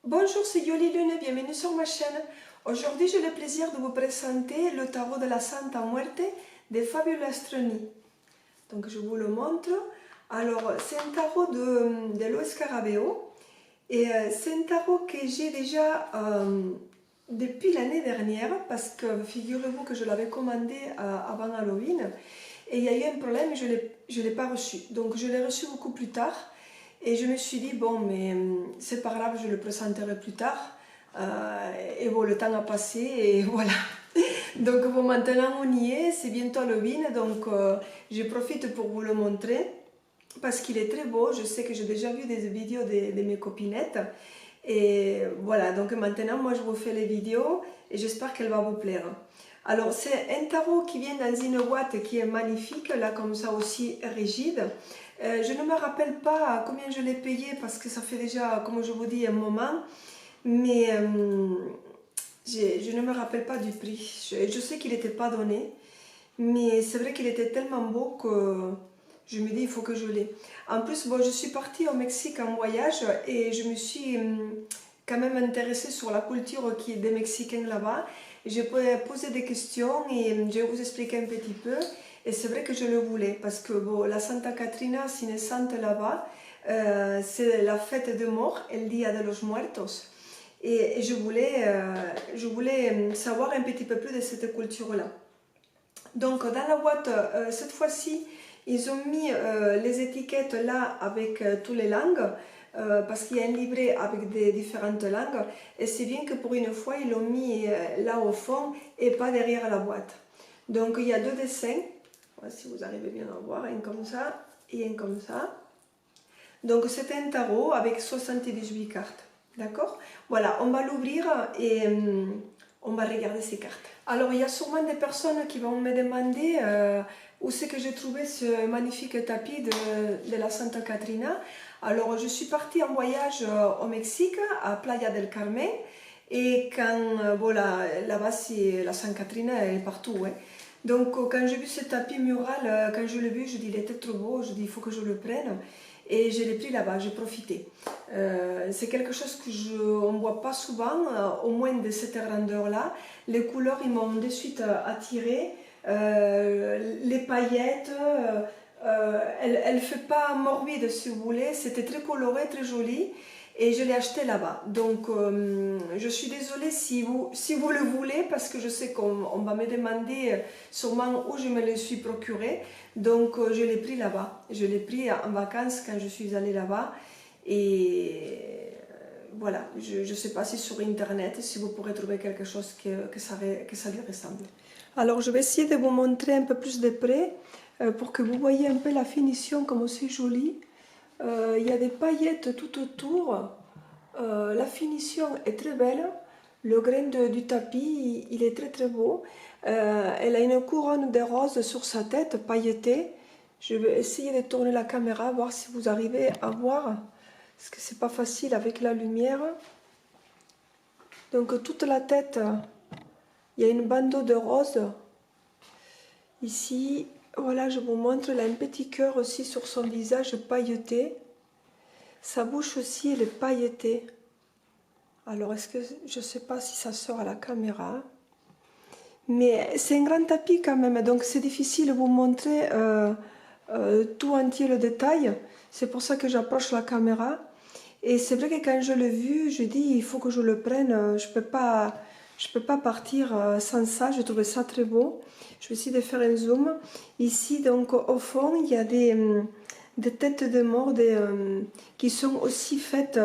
Bonjour, c'est Yoli Lune, bienvenue sur ma chaîne. Aujourd'hui, j'ai le plaisir de vous présenter le tarot de la Santa Muerte de Fabio Lastroni. Donc, je vous le montre. Alors, c'est un tarot de Lo Scarabeo et c'est un tarot que j'ai déjà depuis l'année dernière parce que figurez-vous que je l'avais commandé avant Halloween et il y a eu un problème et je l'ai pas reçu. Donc, je l'ai reçu beaucoup plus tard. Et je me suis dit, bon, mais c'est pas grave, je le présenterai plus tard. Et bon, le temps a passé et voilà. Donc bon, maintenant on y est, c'est bientôt Halloween, donc je profite pour vous le montrer parce qu'il est très beau. Je sais que j'ai déjà vu des vidéos de mes copinettes. Et voilà, donc maintenant moi je vous fais les vidéos et j'espère qu'elle va vous plaire. Alors c'est un tarot qui vient dans une boîte qui est magnifique, là comme ça aussi rigide. Je ne me rappelle pas combien je l'ai payé parce que ça fait déjà, comme je vous dis, un moment. Mais je ne me rappelle pas du prix. Je sais qu'il n'était pas donné. Mais c'est vrai qu'il était tellement beau que je me dis il faut que je l'ai. En plus, bon, je suis partie au Mexique en voyage et je me suis quand même intéressée sur la culture des Mexicains là-bas. J'ai posé des questions et je vais vous expliquer un petit peu. Et c'est vrai que je le voulais parce que bon, la Santa Catrina, si naissante là-bas, c'est la fête de mort, el Día de los Muertos. Et je voulais savoir un petit peu plus de cette culture-là. Donc dans la boîte, cette fois-ci, ils ont mis les étiquettes là avec toutes les langues, parce qu'il y a un livret avec des différentes langues, et c'est bien que pour une fois, ils l'ont mis là au fond et pas derrière la boîte. Donc il y a deux dessins, voilà, si vous arrivez bien à voir, un comme ça et un comme ça. Donc c'est un tarot avec 78 cartes, d'accord? Voilà, on va l'ouvrir et on va regarder ces cartes. Alors il y a sûrement des personnes qui vont me demander où c'est que j'ai trouvé ce magnifique tapis de la Santa Catrina. Alors je suis partie en voyage au Mexique, à Playa del Carmen, et quand, voilà, là-bas la Santa Catrina elle est partout, ouais. Donc quand j'ai vu ce tapis mural, quand je l'ai vu, je dis il était trop beau, je dis il faut que je le prenne. Et je l'ai pris là-bas, j'ai profité. C'est quelque chose que on ne voit pas souvent, au moins de cette grandeur-là. Les couleurs, ils m'ont de suite attiré. Les paillettes, elle ne fait pas morbide si vous voulez, c'était très coloré, très joli. Et je l'ai acheté là-bas. Donc, je suis désolée si vous le voulez, parce que je sais qu'on va me demander sûrement où je me le suis procuré. Donc, je l'ai pris là-bas. Je l'ai pris en vacances quand je suis allée là-bas. Et voilà, je ne sais pas si sur Internet, si vous pourrez trouver quelque chose que ça lui ressemble. Alors, je vais essayer de vous montrer un peu plus de près pour que vous voyez un peu la finition, comme c'est joli. Il y a des paillettes tout autour. La finition est très belle. Le grain du tapis, il est très très beau. Elle a une couronne de roses sur sa tête, pailletée. Je vais essayer de tourner la caméra, voir si vous arrivez à voir. Parce que c'est pas facile avec la lumière. Donc toute la tête, il y a une bandeau de roses. Ici, voilà, je vous montre, elle a un petit cœur aussi sur son visage pailleté. Sa bouche aussi, elle est pailletée. Alors, est-ce que je ne sais pas si ça sort à la caméra, mais c'est un grand tapis quand même, donc c'est difficile de vous montrer tout entier le détail. C'est pour ça que j'approche la caméra. Et c'est vrai que quand je l'ai vu, je dis il faut que je le prenne. Je peux pas partir sans ça. Je trouvais ça très beau. Je vais essayer de faire un zoom. Ici, donc au fond, il y a des têtes de mort qui sont aussi faites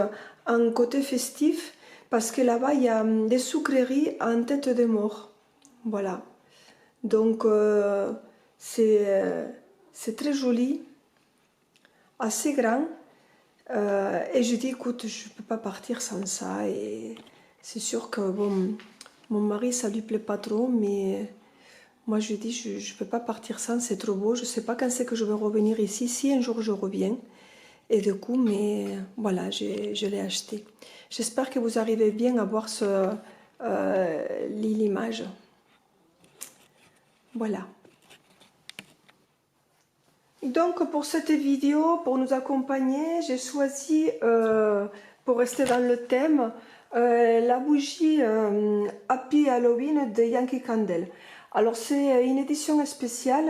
en côté festif. Parce que là-bas, il y a des sucreries en tête de mort. Voilà. Donc, c'est très joli, assez grand. Et je dis, écoute, je ne peux pas partir sans ça. Et c'est sûr que, bon, mon mari, ça ne lui plaît pas trop, mais moi, je dis, je ne peux pas partir sans, c'est trop beau. Je ne sais pas quand c'est que je vais revenir ici, si un jour je reviens. Et du coup, mais voilà, je l'ai acheté. J'espère que vous arrivez bien à voir l'image. Voilà. Donc pour cette vidéo, pour nous accompagner, j'ai choisi pour rester dans le thème, la bougie Happy Halloween de Yankee Candle. Alors c'est une édition spéciale,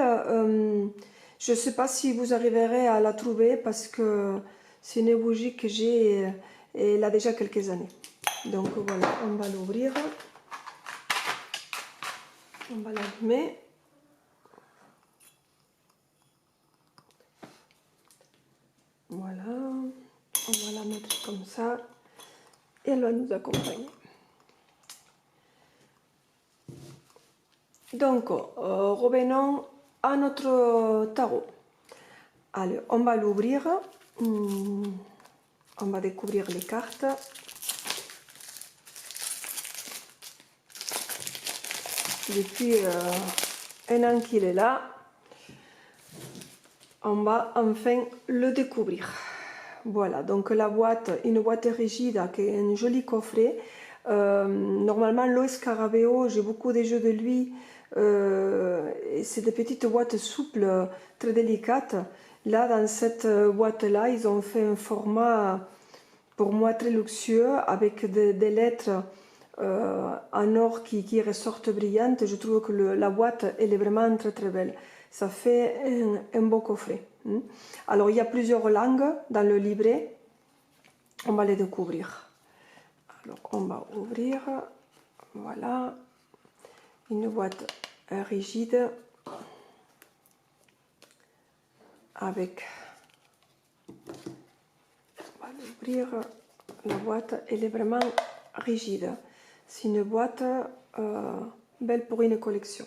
je ne sais pas si vous arriverez à la trouver parce que c'est une bougie que j'ai, elle a déjà quelques années. Donc voilà, on va l'ouvrir, on va l'allumer. Voilà, on va la mettre comme ça et elle va nous accompagner. Donc, revenons à notre tarot. Allez, on va l'ouvrir. On va découvrir les cartes. Depuis un an qu'il est là, on va enfin le découvrir. Voilà, donc la boîte, une boîte rigide qui est un joli coffret. Normalement, Lois Scarabeo, j'ai beaucoup de jeux de lui. C'est des petites boîtes souples, très délicates. Là, dans cette boîte-là, ils ont fait un format pour moi très luxueux avec des lettres en or qui ressortent brillantes. Je trouve que la boîte, elle est vraiment très très belle. Ça fait un beau coffret. Alors, il y a plusieurs langues dans le livret. On va les découvrir. Alors, on va ouvrir. Voilà. Une boîte rigide avec... On va l'ouvrir. La boîte, elle est vraiment rigide. C'est une boîte belle pour une collection.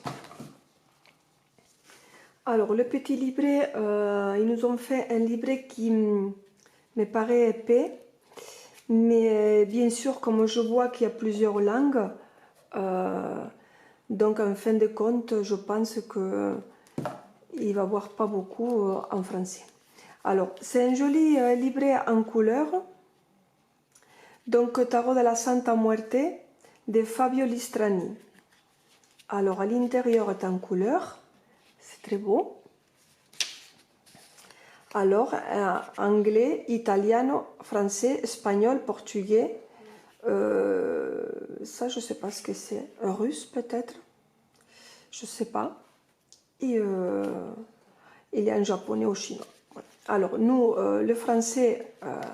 Alors, le petit livret, ils nous ont fait un livret qui me paraît épais. Mais bien sûr, comme je vois qu'il y a plusieurs langues, donc en fin de compte, je pense qu'il va y avoir pas beaucoup en français. Alors, c'est un joli livret en couleur. Donc, Tarot de la Santa Muerte de Fabio Listrani. Alors, à l'intérieur est en couleur. C'est très beau. Alors, anglais, italiano, français, espagnol, portugais. Ça, je ne sais pas ce que c'est. Russe, peut-être. Je ne sais pas. Et il y a un japonais ou chinois. Voilà. Alors, nous, le français,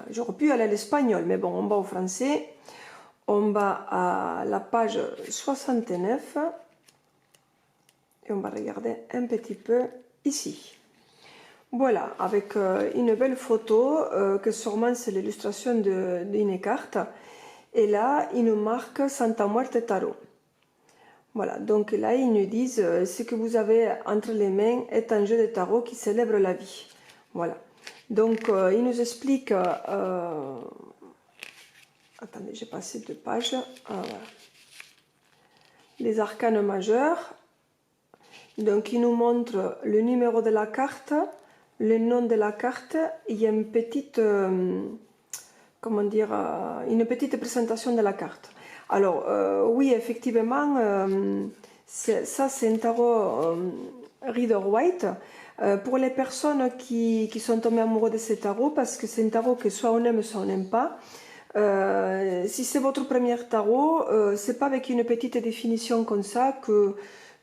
j'aurais pu aller à l'espagnol, mais bon, on va au français. On va à la page 69. Et on va regarder un petit peu ici. Voilà, avec une belle photo, que sûrement c'est l'illustration d'une carte. Et là, il nous marque Santa Muerte Tarot. Voilà, donc là, ils nous disent ce que vous avez entre les mains est un jeu de tarot qui célèbre la vie. Voilà. Donc, il nous explique... attendez, j'ai passé 2 pages. Voilà. Les arcanes majeurs. Donc, il nous montre le numéro de la carte, le nom de la carte. Il y a une petite... comment dire, une petite présentation de la carte. Alors, oui, effectivement, ça c'est un tarot Rider-Waite. Pour les personnes qui sont tombées amoureuses de ce tarot, parce que c'est un tarot que soit on aime, soit on n'aime pas. Si c'est votre premier tarot, c'est pas avec une petite définition comme ça que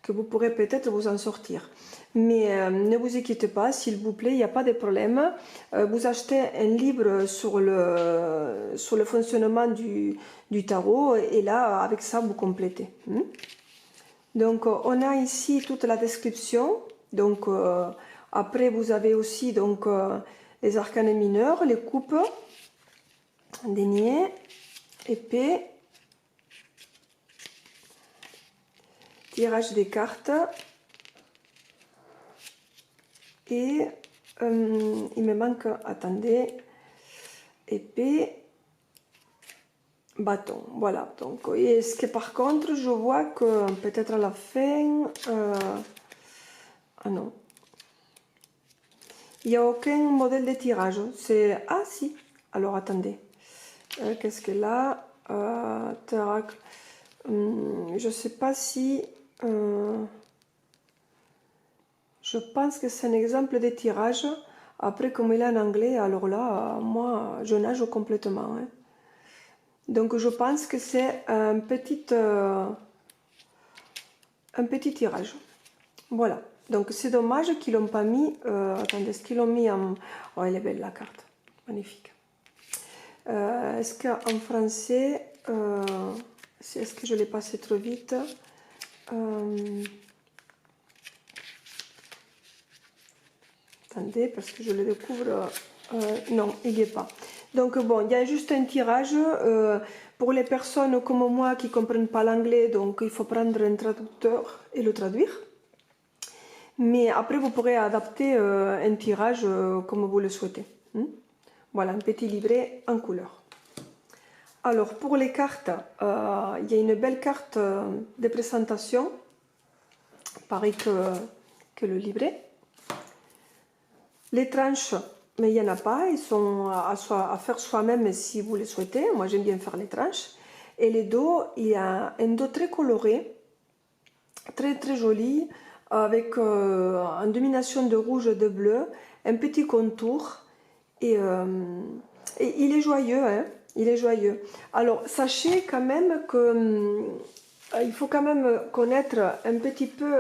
vous pourrez peut-être vous en sortir. Mais ne vous inquiétez pas, s'il vous plaît, il n'y a pas de problème. Vous achetez un livre sur le fonctionnement du tarot et là, avec ça, vous complétez. Donc, on a ici toute la description. Donc, après, vous avez aussi donc, les arcanes mineurs, les coupes, denier, épée, tirage des cartes. Et il me manque, attendez, épée, bâton. Voilà. Donc, est-ce que par contre, je vois que peut-être à la fin... ah non. Il n'y a aucun modèle de tirage. C'est... Ah si. Alors, attendez. Qu'est-ce que là je ne sais pas si... je pense que c'est un exemple de tirage. Après, comme il est en anglais, alors là, moi, je nage complètement. Hein. Donc je pense que c'est un petit tirage. Voilà. Donc c'est dommage qu'ils l'ont pas mis. Attendez, est-ce qu'ils l'ont mis en... Oh, elle est belle la carte. Magnifique. Est-ce qu'en français... est-ce que je l'ai passé trop vite? Attendez, parce que je le découvre... non, il n'y est pas. Donc bon, il y a juste un tirage pour les personnes comme moi qui ne comprennent pas l'anglais, donc il faut prendre un traducteur et le traduire. Mais après, vous pourrez adapter un tirage comme vous le souhaitez. Voilà, un petit livret en couleur. Alors, pour les cartes, il y a une belle carte de présentation, pareil que le livret. Les tranches, mais il n'y en a pas, ils sont à faire soi-même si vous le souhaitez. Moi, j'aime bien faire les tranches. Et les dos, il y a un dos très coloré, très très joli, avec une domination de rouge et de bleu, un petit contour. Et il est joyeux, hein, il est joyeux. Alors, sachez quand même que il faut quand même connaître un petit peu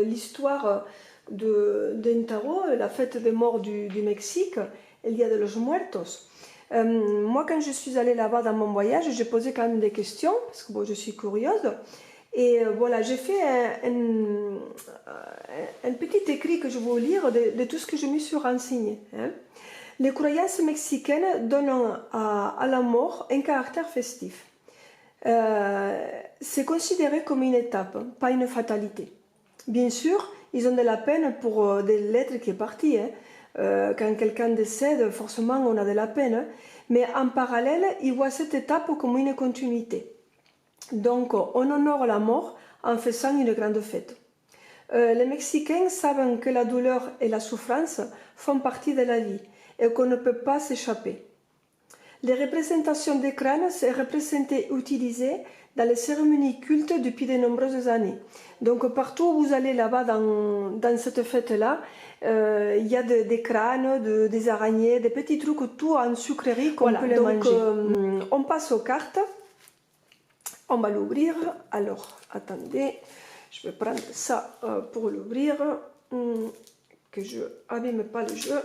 l'histoire d'un tarot, la fête des morts du Mexique, El Día de los Muertos. Moi, quand je suis allée là-bas dans mon voyage, j'ai posé quand même des questions, parce que bon, je suis curieuse. Et voilà, j'ai fait un petit écrit que je vais vous lire de tout ce que je me suis renseignée. Hein. Les croyances mexicaines donnent à la mort un caractère festif. C'est considéré comme une étape, pas une fatalité. Bien sûr, ils ont de la peine pour des lettres qui est partie. Hein. Quand quelqu'un décède, forcément on a de la peine. Hein. Mais en parallèle, ils voient cette étape comme une continuité. Donc, on honore la mort en faisant une grande fête. Les Mexicains savent que la douleur et la souffrance font partie de la vie et qu'on ne peut pas s'échapper. Les représentations des crânes sont représentées et utilisées dans les cérémonies cultes depuis de nombreuses années. Donc partout où vous allez là-bas dans cette fête-là, il y a des crânes, des araignées, des petits trucs, tout en sucrerie qu'on peut les manger. On passe aux cartes. On va l'ouvrir. Alors, attendez, je vais prendre ça pour l'ouvrir, que je n'abîme pas le jeu.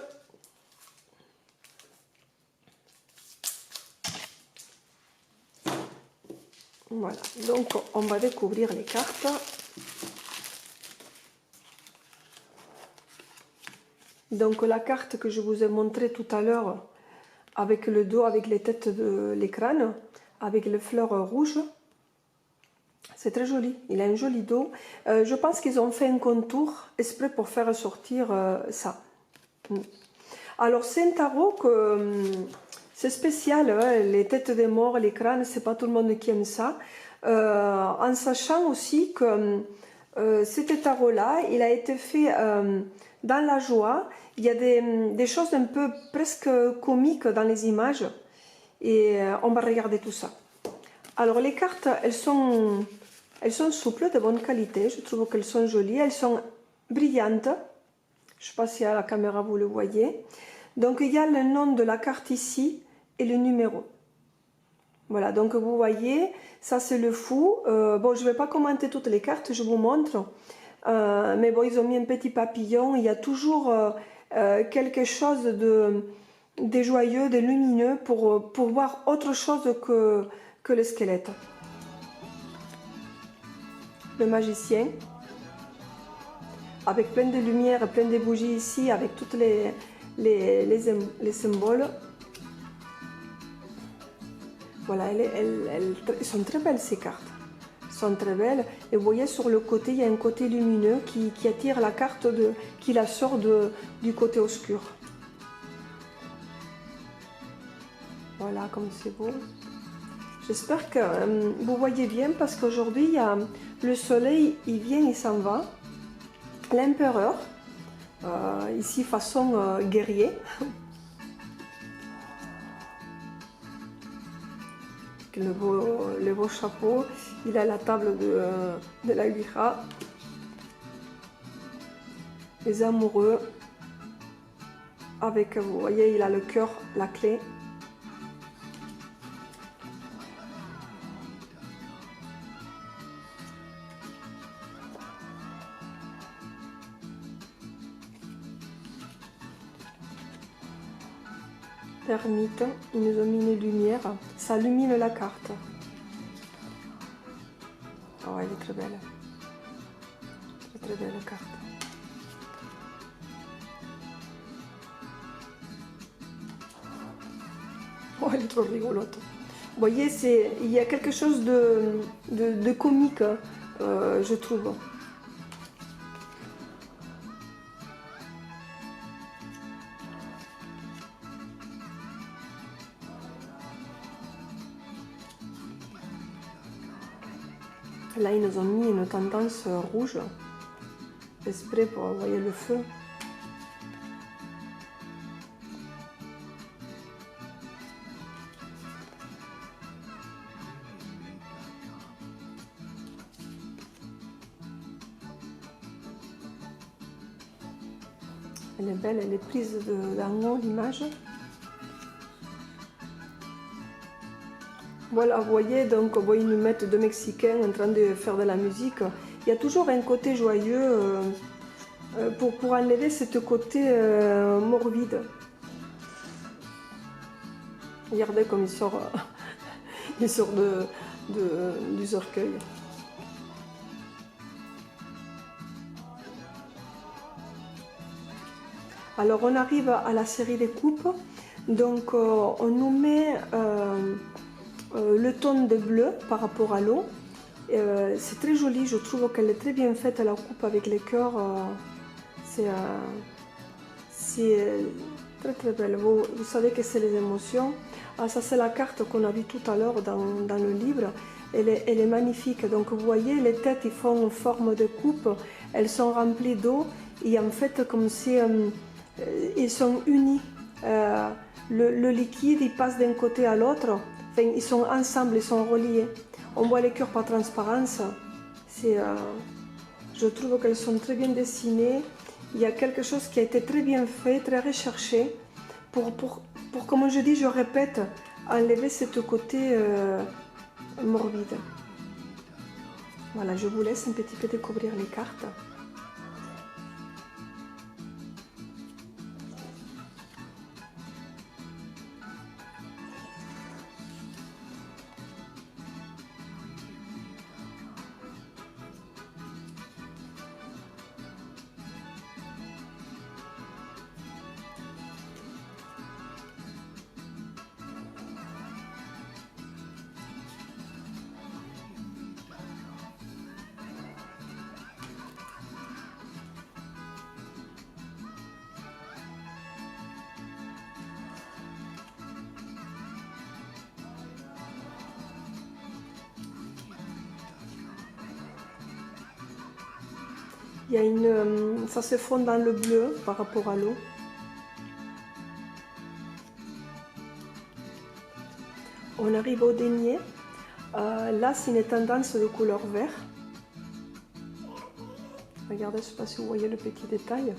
Voilà, donc on va découvrir les cartes. Donc la carte que je vous ai montrée tout à l'heure, avec le dos, avec les têtes de l'écran, avec les fleurs rouges, c'est très joli, il a un joli dos. Je pense qu'ils ont fait un contour exprès pour faire sortir ça. Alors c'est un tarot que c'est spécial, hein, les têtes des morts, les crânes, c'est pas tout le monde qui aime ça. En sachant aussi que cet tarot-là, il a été fait dans la joie. Il y a des choses un peu presque comiques dans les images. Et on va regarder tout ça. Alors les cartes, elles sont souples, de bonne qualité. Je trouve qu'elles sont jolies. Elles sont brillantes. Je ne sais pas si à la caméra vous le voyez. Donc il y a le nom de la carte ici et le numéro. Voilà, donc vous voyez, ça c'est le fou. Bon, je ne vais pas commenter toutes les cartes, je vous montre. Mais bon, ils ont mis un petit papillon. Il y a toujours quelque chose de joyeux, de lumineux pour voir autre chose que le squelette. Le magicien, avec plein de lumière, plein de bougies ici, avec toutes les symboles. Voilà, elles sont très belles ces cartes. Elles sont très belles. Et vous voyez sur le côté, il y a un côté lumineux qui attire la carte, qui la sort du côté obscur. Voilà, comme c'est beau. J'espère que vous voyez bien parce qu'aujourd'hui, il y a le soleil, il vient, il s'en va. L'empereur, ici façon guerrier. Le beau chapeau, il a la table de la Ouija. Les amoureux, avec, vous voyez, il a le cœur, la clé. Hermite, ils nous ont mis une lumière, ça illumine la carte. Oh, elle est très belle. Très très belle carte. Oh, elle est trop rigolote. Vous voyez, il y a quelque chose de comique, je trouve. Là, ils nous ont mis une tendance rouge, exprès pour envoyer le feu. Elle est belle, elle est prise d'en haut, l'image. Voilà, vous voyez, donc ils nous mettent deux Mexicains en train de faire de la musique. Il y a toujours un côté joyeux pour enlever ce côté morbide. Regardez comme il sort, il sort du cercueil. Alors on arrive à la série des coupes, donc on nous met le ton de bleu par rapport à l'eau. C'est très joli, je trouve qu'elle est très bien faite la coupe avec les cœurs, c'est très très belle. Vous savez que c'est les émotions. Ah, ça c'est la carte qu'on a vue tout à l'heure dans le livre, elle est magnifique. Donc vous voyez, les têtes ils font forme de coupe, elles sont remplies d'eau et en fait comme si ils sont unis. Le liquide il passe d'un côté à l'autre, enfin, ils sont ensemble, ils sont reliés. On voit les cœurs par transparence. Je trouve qu'elles sont très bien dessinées. Il y a quelque chose qui a été très bien fait, très recherché pour comme je dis, je répète, enlever ce côté morbide. Voilà, je vous laisse un petit peu découvrir les cartes. Il y a ça se fond dans le bleu par rapport à l'eau. On arrive au denier. Là, c'est une tendance de couleur vert. Regardez, je ne sais pas si vous voyez le petit détail.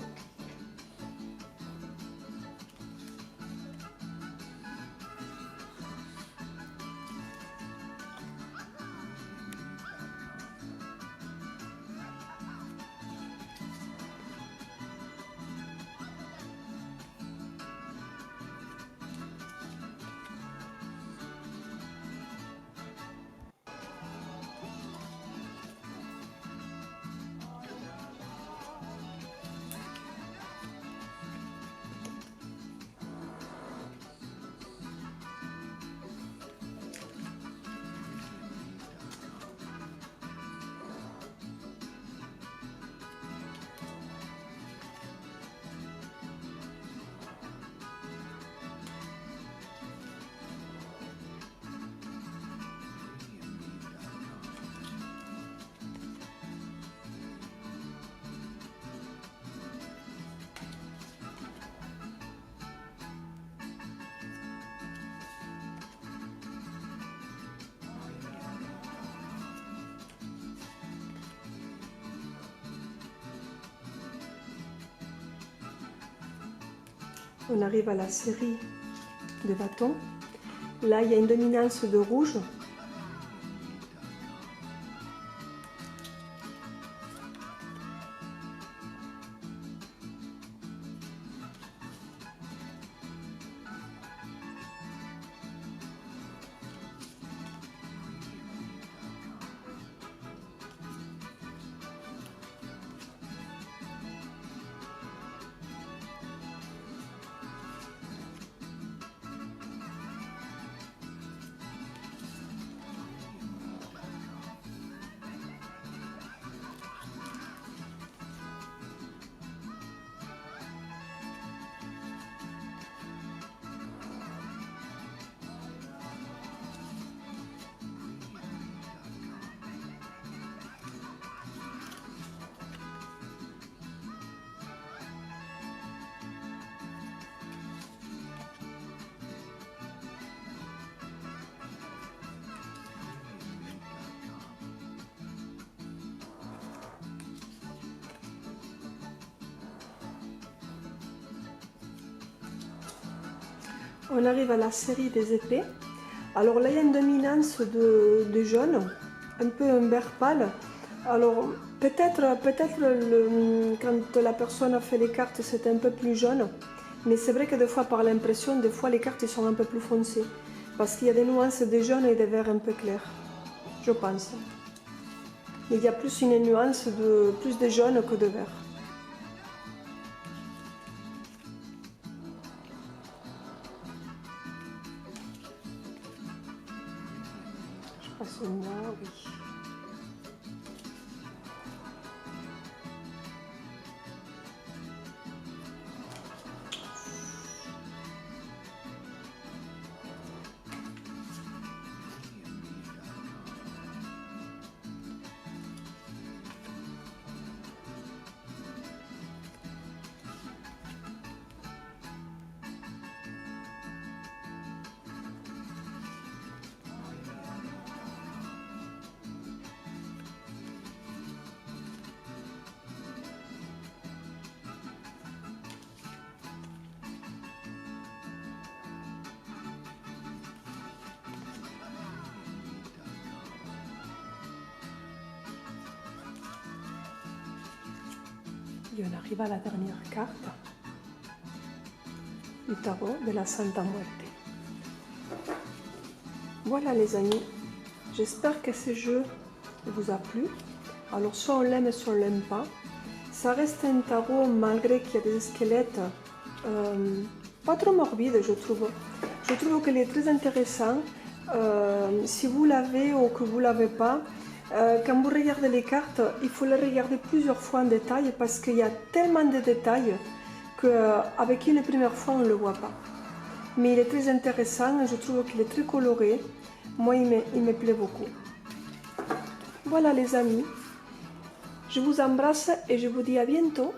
On arrive à la série de bâtons. Là, il y a une dominance de rouge. On arrive à la série des épées. Alors là, il y a une dominance de jaune, un peu un vert pâle. Alors peut-être quand la personne a fait les cartes, c'était un peu plus jaune. Mais c'est vrai que des fois, par l'impression, des fois les cartes sont un peu plus foncées. Parce qu'il y a des nuances de jaune et de vert un peu clairs, je pense. Mais il y a plus une nuance plus de jaune que de vert. Je passe là, oui. Et on arrive à la dernière carte du tarot de la Santa Muerte. Voilà les amis, j'espère que ce jeu vous a plu. Alors soit on l'aime, soit on l'aime pas. Ça reste un tarot malgré qu'il y a des squelettes pas trop morbides, je trouve. Je trouve qu'il est très intéressant. Si vous l'avez ou que vous l'avez pas, quand vous regardez les cartes, il faut les regarder plusieurs fois en détail parce qu'il y a tellement de détails qu'avec une première fois on ne le voit pas. Mais il est très intéressant, je trouve qu'il est très coloré. Moi, il me plaît beaucoup. Voilà les amis, je vous embrasse et je vous dis à bientôt.